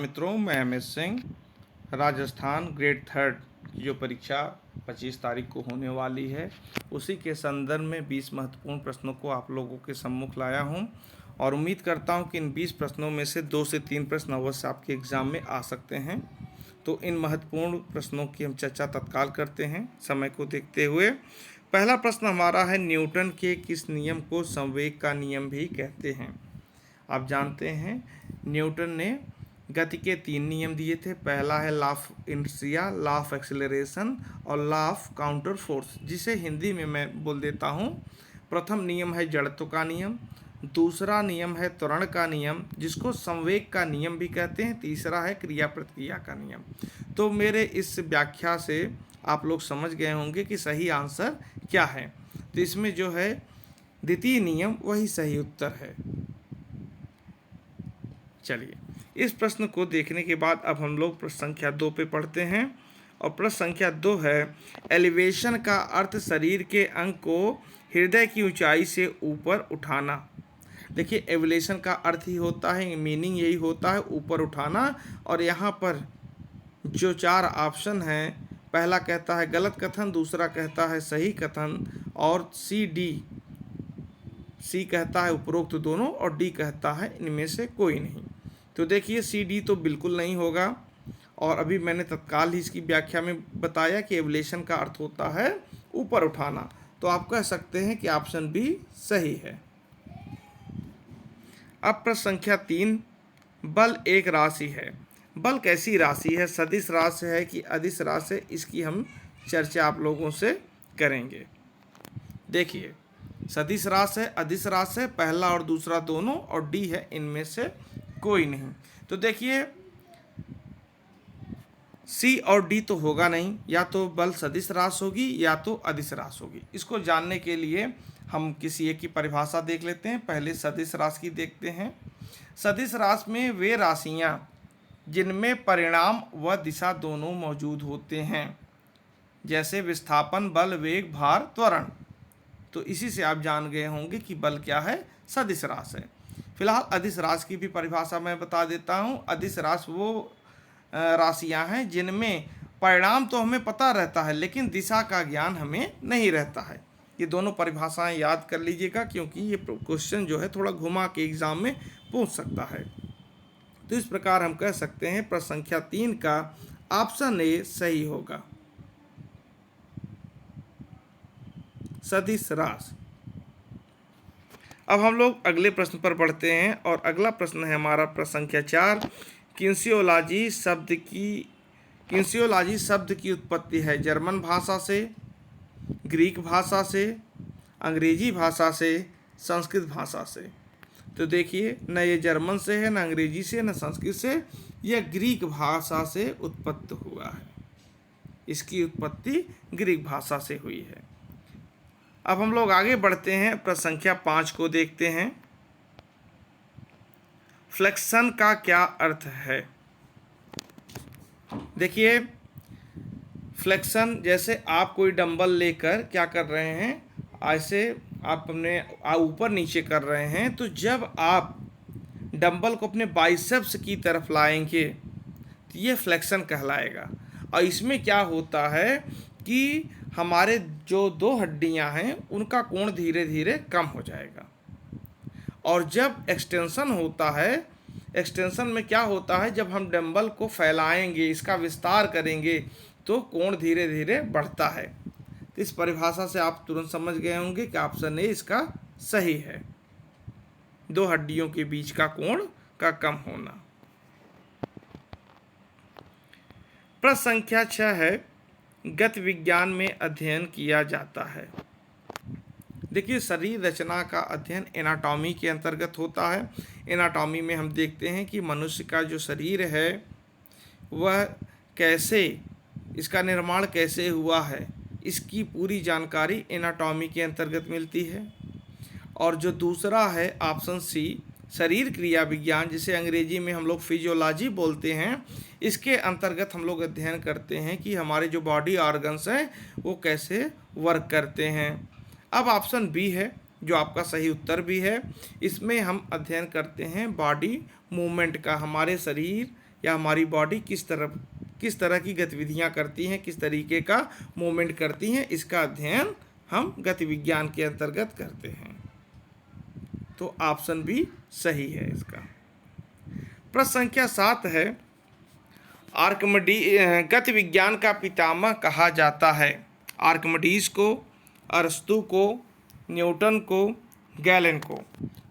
मित्रों, मैं M S. Singh. Rajasthan grade third की जो परीक्षा 25 तारीख को होने वाली है, उसी के संदर्भ में 20 महत्वपूर्ण प्रश्नों को आप लोगों के सम्मुख लाया हूं और उम्मीद करता हूं कि इन 20 प्रश्नों में से 2 से 3 प्रश्न अवश्य आपके एग्ज़ाम में आ सकते हैं। तो इन महत्वपूर्ण प्रश्नों की हम चर्चा तत्काल करते हैं समय को देखते हुए। पहला प्रश्न हमारा है, न्यूटन के किस नियम को संवेग का नियम भी कहते हैं? आप जानते हैं न्यूटन ने गति के 3 नियम दिए थे। पहला है law of inertia, law of acceleration और लॉ ऑफ काउंटर फोर्स, जिसे हिंदी में मैं बोल देता हूँ। प्रथम नियम है जड़त्व का नियम, दूसरा नियम है त्वरण का नियम, जिसको संवेग का नियम भी कहते हैं, तीसरा है क्रिया प्रतिक्रिया का नियम। तो मेरे इस व्याख्या से आप लोग समझ गए होंगे कि सही आंसर क्या है। तो इसमें जो है द्वितीय नियम वही सही उत्तर है। चलिए, इस प्रश्न को देखने के बाद अब हम लोग प्रश्न संख्या 2 पे पढ़ते हैं। और प्रश्न संख्या 2 है, एलिवेशन का अर्थ शरीर के अंग को हृदय की ऊंचाई से ऊपर उठाना। देखिए, एलिवेशन का अर्थ ही होता है, मीनिंग यही होता है ऊपर उठाना। और यहाँ पर जो 4 ऑप्शन हैं, पहला कहता है गलत कथन, दूसरा कहता है सही कथन, और सी कहता है उपरोक्त दोनों, और डी कहता है इनमें से कोई नहीं। तो देखिए, सी डी तो बिल्कुल नहीं होगा। और अभी मैंने तत्काल ही इसकी व्याख्या में बताया कि एवलेशन का अर्थ होता है ऊपर उठाना। तो आप कह सकते हैं कि ऑप्शन बी सही है। अब प्रश्न संख्या 3, बल एक राशि है। बल कैसी राशि है? सदिश राशि है कि अदिश राशि है? इसकी हम चर्चा आप लोगों से करेंगे। देखिए, सदिश राशि है, अदिश राशि है, पहला और दूसरा दोनों, और डी है इनमें से कोई नहीं। तो देखिए, सी और डी तो होगा नहीं, या तो बल सदिश राशि होगी या तो अदिश राशि होगी। इसको जानने के लिए हम किसी एक की परिभाषा देख लेते हैं। पहले सदिश राशि की देखते हैं। सदिश राशि में वे राशियां जिनमें परिणाम व दिशा दोनों मौजूद होते हैं, जैसे विस्थापन, बल, वेग, भार, त्वरण। तो इसी से आप जान गए होंगे कि बल क्या है, सदिश राशि है। फिलहाल अदिश राशि की भी परिभाषा मैं बता देता हूँ। अदिश राशि वो राशियाँ हैं जिनमें परिणाम तो हमें पता रहता है, लेकिन दिशा का ज्ञान हमें नहीं रहता है। ये दोनों परिभाषाएं याद कर लीजिएगा, क्योंकि ये क्वेश्चन जो है थोड़ा घुमा के एग्जाम में पूछ सकता है। तो इस प्रकार हम कह सकते हैं प्रश्न संख्या 3 का ऑप्शन ए सही होगा, सदिश राशि। अब हम लोग अगले प्रश्न पर बढ़ते हैं, और अगला प्रश्न है हमारा प्रश्न संख्या 4, किंसियोलॉजी शब्द की उत्पत्ति है जर्मन भाषा से, ग्रीक भाषा से, अंग्रेजी भाषा से, संस्कृत भाषा से। तो देखिए, न ये जर्मन से है, न अंग्रेजी से, न संस्कृत से, यह ग्रीक भाषा से उत्पत्ति हुआ है। इसकी उत्पत्ति ग्रीक भाषा से हुई है। अब हम लोग आगे बढ़ते हैं, प्रश्न संख्या 5 को देखते हैं। फ्लेक्शन का क्या अर्थ है? देखिए, फ्लेक्शन जैसे आप कोई डंबल लेकर क्या कर रहे हैं, ऐसे आप अपने ऊपर नीचे कर रहे हैं, तो जब आप डंबल को अपने बाइसेप्स की तरफ लाएंगे तो ये फ्लेक्शन कहलाएगा। और इसमें क्या होता है कि हमारे जो 2 हड्डियां हैं उनका कोण धीरे धीरे कम हो जाएगा। और जब एक्सटेंशन होता है, एक्सटेंशन में क्या होता है, जब हम डंबल को फैलाएंगे, इसका विस्तार करेंगे, तो कोण धीरे धीरे बढ़ता है। तो इस परिभाषा से आप तुरंत समझ गए होंगे कि ऑप्शन ए इसका सही है, 2 हड्डियों के बीच का कोण का कम होना। प्रश्न संख्या 6 है, गति विज्ञान में अध्ययन किया जाता है। देखिए, शरीर रचना का अध्ययन एनाटॉमी के अंतर्गत होता है। एनाटॉमी में हम देखते हैं कि मनुष्य का जो शरीर है वह कैसे, इसका निर्माण कैसे हुआ है, इसकी पूरी जानकारी एनाटॉमी के अंतर्गत मिलती है। और जो दूसरा है ऑप्शन सी, शरीर क्रिया विज्ञान, जिसे अंग्रेजी में हम लोग फिजियोलॉजी बोलते हैं, इसके अंतर्गत हम लोग अध्ययन करते हैं कि हमारे जो बॉडी ऑर्गन्स हैं वो कैसे वर्क करते हैं। अब ऑप्शन बी है जो आपका सही उत्तर भी है। इसमें हम अध्ययन करते हैं बॉडी मूवमेंट का, हमारे शरीर या हमारी बॉडी किस तरह की गतिविधियां करती हैं, किस तरीके का मूवमेंट करती हैं, इसका अध्ययन हम गति विज्ञान के अंतर्गत करते हैं। तो ऑप्शन बी सही है इसका। प्रश्न संख्या 7 है, गति विज्ञान का पितामह कहा जाता है। आर्किमिडीज को, अरस्तू को, न्यूटन को, गैलन को।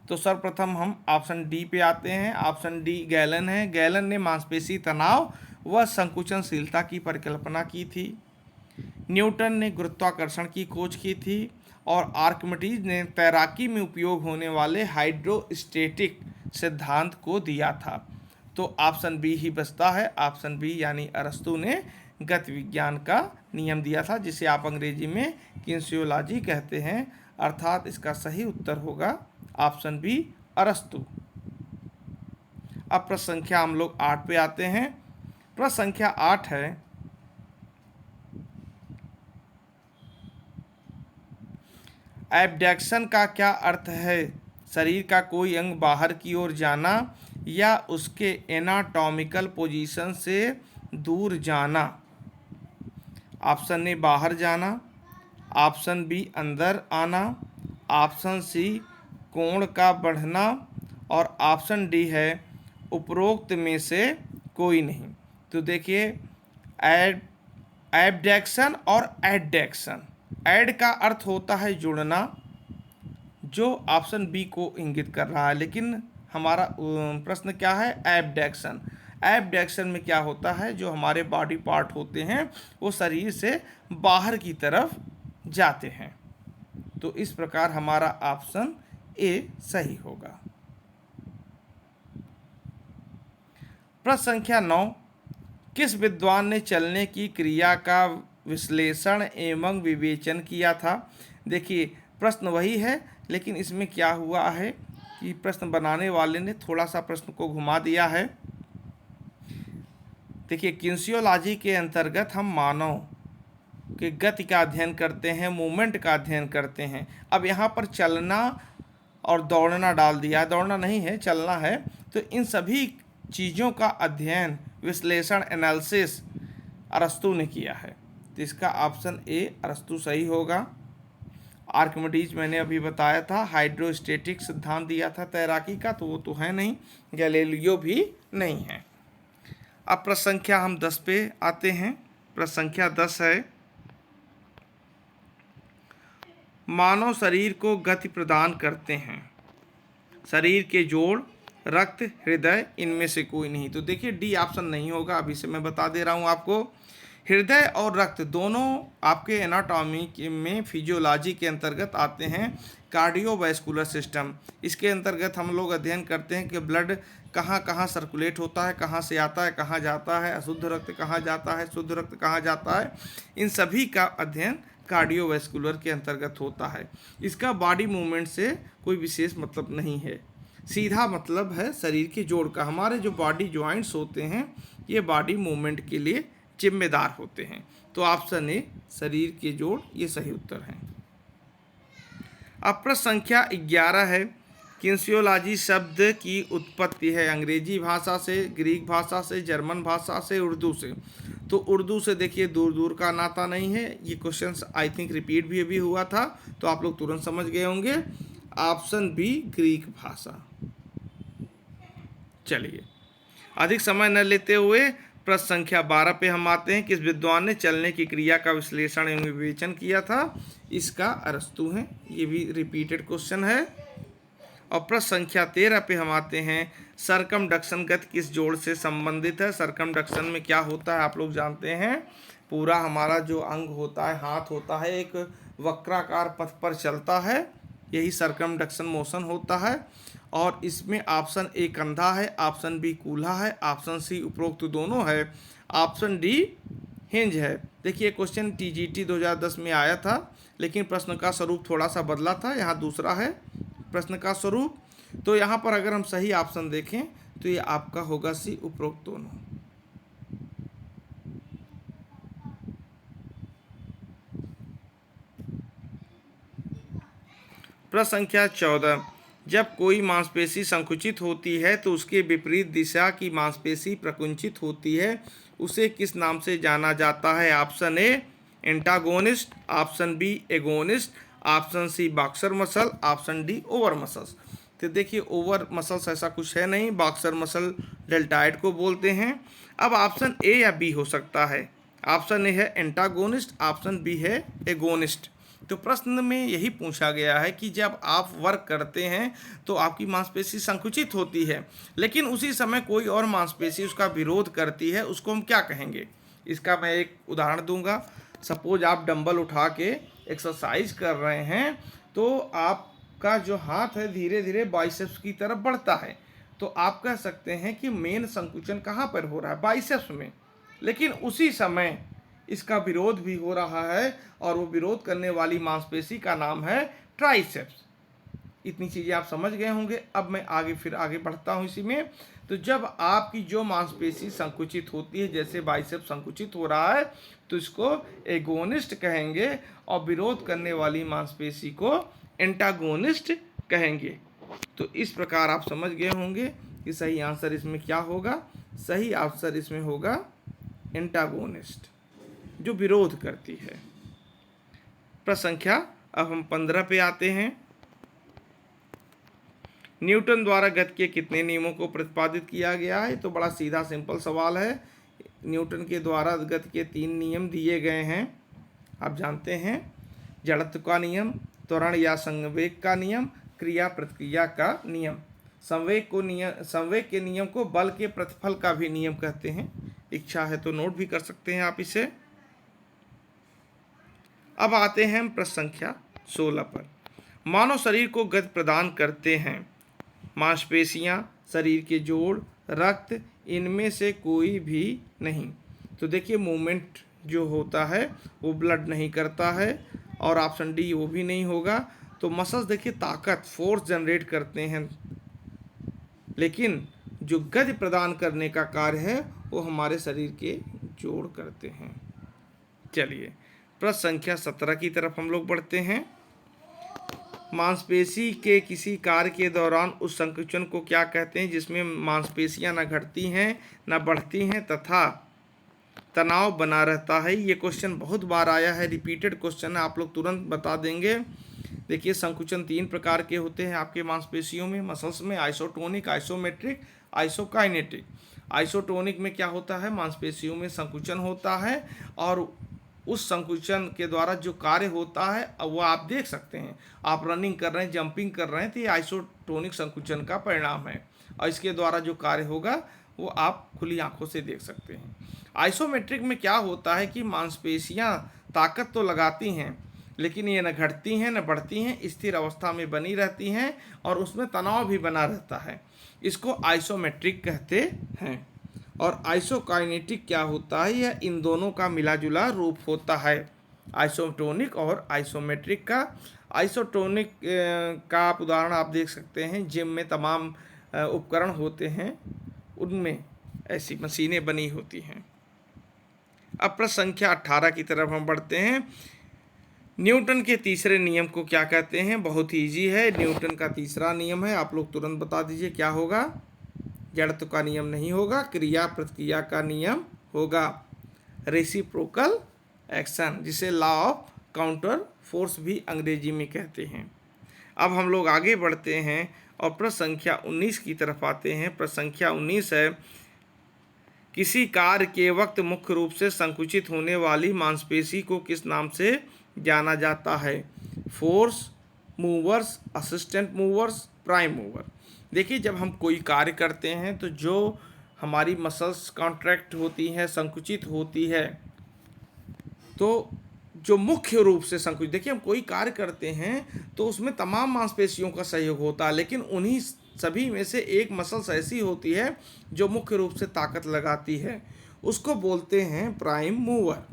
तो सर्वप्रथम हम ऑप्शन डी पे आते हैं। ऑप्शन डी गैलन है। गैलन ने मांसपेशी तनाव व संकुचनशीलता की परिकल्पना की थी। न्यूटन ने गुरुत्वाकर्षण की खोज की थी और आर्किमिडीज ने तैराकी में उपयोग होने वाले हाइड्रोस्टैटिक सिद्धांत को दिया था। तो ऑप्शन बी ही बचता है। ऑप्शन बी यानी अरस्तू ने गति विज्ञान का नियम दिया था, जिसे आप अंग्रेजी में किन्सियोलॉजी कहते हैं, अर्थात इसका सही उत्तर होगा ऑप्शन बी अरस्तू। अब प्रश्न संख्या हम लोग 8 पे आते हैं। प्रश्न संख्या 8 है, एब्डक्शन का क्या अर्थ है? शरीर का कोई अंग बाहर की ओर जाना या उसके एनाटॉमिकल पोजीशन से दूर जाना। ऑप्शन ए बाहर जाना, ऑप्शन बी अंदर आना, ऑप्शन सी कोण का बढ़ना और ऑप्शन डी है उपरोक्त में से कोई नहीं। तो देखिए, एब्डक्शन और एडक्शन, एड का अर्थ होता है जुड़ना, जो ऑप्शन बी को इंगित कर रहा है, लेकिन हमारा प्रश्न क्या है? एब्डक्शन। एब्डक्शन में क्या होता है, जो हमारे बॉडी पार्ट होते हैं वो शरीर से बाहर की तरफ जाते हैं। तो इस प्रकार हमारा ऑप्शन ए सही होगा। प्रश्न संख्या 9, किस विद्वान ने चलने की क्रिया का विश्लेषण एवं विवेचन किया था? देखिए, प्रश्न वही है, लेकिन इसमें क्या हुआ है कि प्रश्न बनाने वाले ने थोड़ा सा प्रश्न को घुमा दिया है। देखिए, किन्सियोलॉजी के अंतर्गत हम मानव के गति का अध्ययन करते हैं, मूवमेंट का अध्ययन करते हैं। अब यहाँ पर चलना और दौड़ना डाल दिया, दौड़ना नहीं है, चलना है। तो इन सभी चीज़ों का अध्ययन, विश्लेषण, एनालिसिस अरस्तू ने किया है। तो इसका ऑप्शन ए अरस्तू सही होगा। आर्किमिडीज मैंने अभी बताया था, हाइड्रोस्टैटिक सिद्धांत दिया था तैराकी का, तो वो तो है नहीं। गैलीलियो भी नहीं है। अब प्रश्न संख्या हम 10 पे आते हैं। प्रश्न संख्या 10 है, मानव शरीर को गति प्रदान करते हैं शरीर के जोड़, रक्त, हृदय, इनमें से कोई नहीं। तो देखिए, डी ऑप्शन नहीं होगा, अभी से मैं बता दे रहा हूँ आपको। हृदय और रक्त दोनों आपके एनाटॉमी में फिजियोलॉजी के अंतर्गत आते हैं। कार्डियोवैस्कुलर सिस्टम, इसके अंतर्गत हम लोग अध्ययन करते हैं कि ब्लड कहाँ कहाँ सर्कुलेट होता है, कहाँ से आता है, कहाँ जाता है, अशुद्ध रक्त कहाँ जाता है, शुद्ध रक्त कहाँ जाता है। इन सभी का अध्ययन कार्डियोवैस्कुलर के अंतर्गत होता है। इसका बॉडी मूवमेंट से कोई विशेष मतलब नहीं है, सीधा मतलब है शरीर के जोड़ का। हमारे जो बॉडी जॉइंट्स होते हैं ये बॉडी मूवमेंट के लिए जिम्मेदार होते हैं। तो ऑप्शन ए शरीर के जोड़ ये सही उत्तर है। अब प्रश्न संख्या 11 है, किन्सियोलॉजी शब्द की उत्पत्ति है अंग्रेजी भाषा से, ग्रीक भाषा से, जर्मन भाषा से, उर्दू से। तो उर्दू से देखिए दूर दूर का नाता नहीं है। ये क्वेश्चन आई थिंक रिपीट भी अभी हुआ था, तो आप लोग तुरंत समझ गए होंगे। ऑप्शन बी ग्रीक भाषा। चलिए, अधिक समय न लेते हुए प्रश्न संख्या 12 पे हम आते हैं। किस विद्वान ने चलने की क्रिया का विश्लेषण एवं विवेचन किया था? इसका अरस्तू है। ये भी रिपीटेड क्वेश्चन है। और प्रश्न संख्या 13 पे हम आते हैं, सरकमडक्शन गति किस जोड़ से संबंधित है? सरकमडक्शन में क्या होता है आप लोग जानते हैं, पूरा हमारा जो अंग होता है, हाथ होता है, एक वक्राकार पथ पर चलता है, यही सरकमडक्शन मोशन होता है। और इसमें ऑप्शन ए कंधा है, ऑप्शन बी कूल्हा है, ऑप्शन सी उपरोक्त दोनों है, ऑप्शन डी हिंज है। देखिए, क्वेश्चन टीजीटी 2010 में आया था, लेकिन प्रश्न का स्वरूप थोड़ा सा बदला था। यहाँ दूसरा है प्रश्न का स्वरूप। तो यहाँ पर अगर हम सही ऑप्शन देखें तो ये आपका होगा सी उपरोक्त दोनों। प्रश्न संख्या 14, जब कोई मांसपेशी संकुचित होती है तो उसके विपरीत दिशा की मांसपेशी प्रकुंचित होती है, उसे किस नाम से जाना जाता है? Option A antagonist, option B agonist, option C boxer muscle, option D over muscles. तो देखिए ओवर मसल्स ऐसा कुछ है नहीं, बॉक्सर मसल डेल्टाइड को बोलते हैं। अब ऑप्शन ए या बी हो सकता है। ऑप्शन ए है एंटागोनिस्ट, ऑप्शन बी है एगोनिस्ट। तो प्रश्न में यही पूछा गया है कि जब आप वर्क करते हैं तो आपकी मांसपेशी संकुचित होती है, लेकिन उसी समय कोई और मांसपेशी उसका विरोध करती है, उसको हम क्या कहेंगे? इसका मैं एक उदाहरण दूंगा। सपोज आप डंबल उठा के एक्सरसाइज कर रहे हैं, तो आपका जो हाथ है धीरे धीरे बाइसेप्स की तरफ बढ़ता है, तो आप कह सकते हैं कि मेन संकुचन कहाँ पर हो रहा है? बाइसेप्स में। लेकिन उसी समय इसका विरोध भी हो रहा है, और वो विरोध करने वाली मांसपेशी का नाम है ट्राइसेप्स। इतनी चीज़ें आप समझ गए होंगे। अब मैं आगे बढ़ता हूँ इसी में। तो जब आपकी जो मांसपेशी संकुचित होती है, जैसे बाइसेप्स संकुचित हो रहा है, तो इसको एगोनिस्ट कहेंगे, और विरोध करने वाली मांसपेशी को एंटागोनिस्ट कहेंगे। तो इस प्रकार आप समझ गए होंगे कि सही आंसर इसमें क्या होगा। सही आंसर इसमें होगा एंटागोनिस्ट, जो विरोध करती है। प्रश्न संख्या अब हम 15 पे आते हैं। न्यूटन द्वारा गति के कितने नियमों को प्रतिपादित किया गया है? तो बड़ा सीधा सिंपल सवाल है। न्यूटन के द्वारा गति के 3 नियम दिए गए हैं, आप जानते हैं। जड़त्व का नियम, त्वरण या संवेग का नियम, क्रिया प्रतिक्रिया का नियम। संवेग के नियम को बल के प्रतिफल का भी नियम कहते हैं। इच्छा है तो नोट भी कर सकते हैं आप इसे। अब आते हैं प्रश्न संख्या 16 पर। मानव शरीर को गति प्रदान करते हैं मांसपेशियां, शरीर के जोड़, रक्त, इनमें से कोई भी नहीं। तो देखिए मूवमेंट जो होता है वो ब्लड नहीं करता है, और ऑप्शन डी वो भी नहीं होगा। तो मसल्स देखिए ताकत, फोर्स जनरेट करते हैं, लेकिन जो गति प्रदान करने का कार्य है वो हमारे शरीर के जोड़ करते हैं। चलिए प्रश्न संख्या 17 की तरफ हम लोग बढ़ते हैं। मांसपेशी के किसी कार्य के दौरान उस संकुचन को क्या कहते हैं जिसमें मांसपेशियां न घटती हैं न बढ़ती हैं तथा तनाव बना रहता है? ये क्वेश्चन बहुत बार आया है, रिपीटेड क्वेश्चन है, आप लोग तुरंत बता देंगे। देखिए संकुचन 3 प्रकार के होते हैं आपके मांसपेशियों में, मसल्स में। Isotonic, isometric, isokinetic. आइसोटोनिक में क्या होता है? मांसपेशियों में संकुचन होता है, और उस संकुचन के द्वारा जो कार्य होता है वो आप देख सकते हैं। आप रनिंग कर रहे हैं, जंपिंग कर रहे हैं, तो ये आइसोटोनिक संकुचन का परिणाम है, और इसके द्वारा जो कार्य होगा वो आप खुली आंखों से देख सकते हैं। आइसोमेट्रिक में क्या होता है कि मांसपेशियां ताकत तो लगाती हैं, लेकिन ये न घटती हैं न बढ़ती हैं, स्थिर अवस्था में बनी रहती हैं, और उसमें तनाव भी बना रहता है। इसको आइसोमेट्रिक कहते हैं। और आइसोकाइनेटिक क्या होता है? यह इन दोनों का मिला जुला रूप होता है, आइसोटोनिक और आइसोमेट्रिक का। आइसोटोनिक का आप उदाहरण आप देख सकते हैं, जिम में तमाम उपकरण होते हैं, उनमें ऐसी मशीनें बनी होती हैं। अब प्रश्न संख्या 18 की तरफ हम बढ़ते हैं। न्यूटन के तीसरे नियम को क्या कहते हैं? बहुत ही ईजी है। न्यूटन का तीसरा नियम है, आप लोग तुरंत बता दीजिए क्या होगा। जड़त्व का नियम नहीं होगा, क्रिया प्रतिक्रिया का नियम होगा। रेसिप्रोकल एक्शन, जिसे लॉ ऑफ काउंटर फोर्स भी अंग्रेजी में कहते हैं। अब हम लोग आगे बढ़ते हैं और प्रश्न संख्या 19 की तरफ आते हैं। प्रश्न संख्या 19 है, किसी कार्य के वक्त मुख्य रूप से संकुचित होने वाली मांसपेशी को किस नाम से जाना जाता है? Force, movers, assistant movers, prime mover. देखिए जब हम कोई कार्य करते हैं तो जो हमारी मसल्स कॉन्ट्रैक्ट होती हैं, संकुचित होती है, तो जो मुख्य रूप से संकुचित, देखिए हम कोई कार्य करते हैं तो उसमें तमाम मांसपेशियों का सहयोग होता है, लेकिन उन्हीं सभी में से एक मसल्स ऐसी होती है जो मुख्य रूप से ताकत लगाती है, उसको बोलते हैं प्राइम मूवर।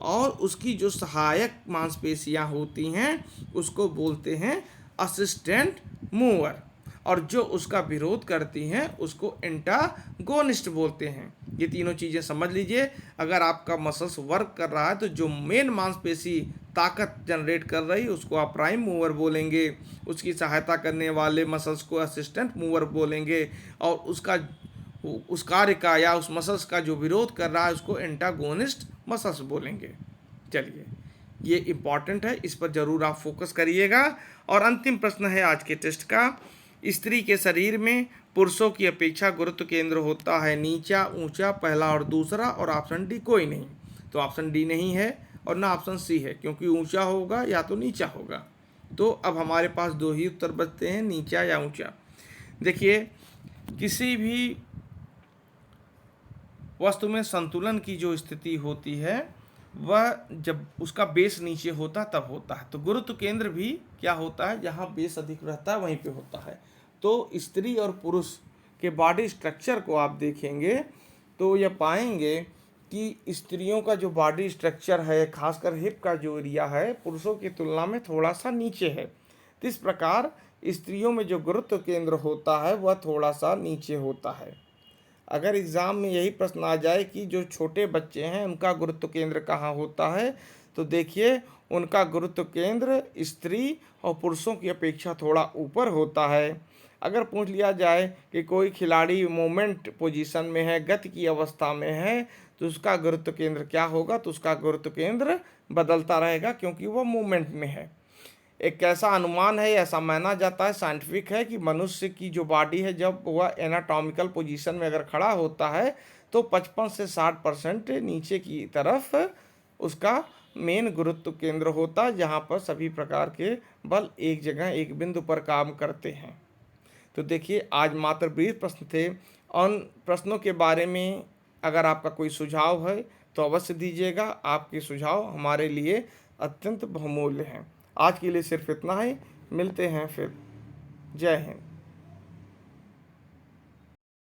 और उसकी जो सहायक मांसपेशियां होती हैं उसको बोलते हैं असिस्टेंट मूवर, और जो उसका विरोध करती हैं उसको एंटागोनिस्ट बोलते हैं। ये तीनों चीज़ें समझ लीजिए। अगर आपका मसल्स वर्क कर रहा है तो जो मेन मांसपेशी ताकत जनरेट कर रही है उसको आप प्राइम मूवर बोलेंगे। उसकी सहायता करने वाले मसल्स को असिस्टेंट मूवर बोलेंगे। और उस कार्य का या उस मसल्स का जो विरोध कर रहा है उसको एंटागोनिस्ट मसल्स बोलेंगे। चलिए, ये इम्पॉर्टेंट है, इस पर ज़रूर आप फोकस करिएगा। और अंतिम प्रश्न है आज के टेस्ट का, स्त्री के शरीर में पुरुषों की अपेक्षा गुरुत्व केंद्र होता है नीचा, ऊंचा, पहला और दूसरा, और ऑप्शन डी कोई नहीं। तो ऑप्शन डी नहीं है और ना ऑप्शन सी है, क्योंकि ऊंचा होगा या तो नीचा होगा। तो अब हमारे पास दो ही उत्तर बचते हैं, नीचा या ऊंचा। देखिए, किसी भी वस्तु में संतुलन की जो स्थिति होती है वह जब उसका बेस नीचे होता है तब होता है। तो गुरुत्व केंद्र भी क्या होता है, जहाँ बेस अधिक रहता है वहीं पे होता है। तो स्त्री और पुरुष के बॉडी स्ट्रक्चर को आप देखेंगे तो यह पाएंगे कि स्त्रियों का जो बॉडी स्ट्रक्चर है, खासकर हिप का जो एरिया है, पुरुषों की तुलना में थोड़ा सा नीचे है। तो इस प्रकार स्त्रियों में जो गुरुत्व केंद्र होता है वह थोड़ा सा नीचे होता है। अगर एग्ज़ाम में यही प्रश्न आ जाए कि जो छोटे बच्चे हैं उनका गुरुत्व केंद्र कहाँ होता है, तो देखिए उनका गुरुत्व केंद्र स्त्री और पुरुषों की अपेक्षा थोड़ा ऊपर होता है। अगर पूछ लिया जाए कि कोई खिलाड़ी मूवमेंट पोजीशन में है, गति की अवस्था में है, तो उसका गुरुत्व केंद्र क्या होगा, तो उसका गुरुत्व केंद्र बदलता रहेगा क्योंकि वह मूवमेंट में है। एक ऐसा अनुमान है, ऐसा माना जाता है, साइंटिफिक है, कि मनुष्य की जो बॉडी है जब वह एनाटॉमिकल पोजीशन में अगर खड़ा होता है तो 55 से 60% नीचे की तरफ उसका मेन गुरुत्व केंद्र होता है, जहाँ पर सभी प्रकार के बल एक जगह एक बिंदु पर काम करते हैं। तो देखिए, आज मात्र 20 प्रश्न थे। उन प्रश्नों के बारे में अगर आपका कोई सुझाव है तो अवश्य दीजिएगा। आपके सुझाव हमारे लिए अत्यंत बहुमूल्य हैं। आज के लिए सिर्फ इतना ही, मिलते हैं फिर। जय हिंद।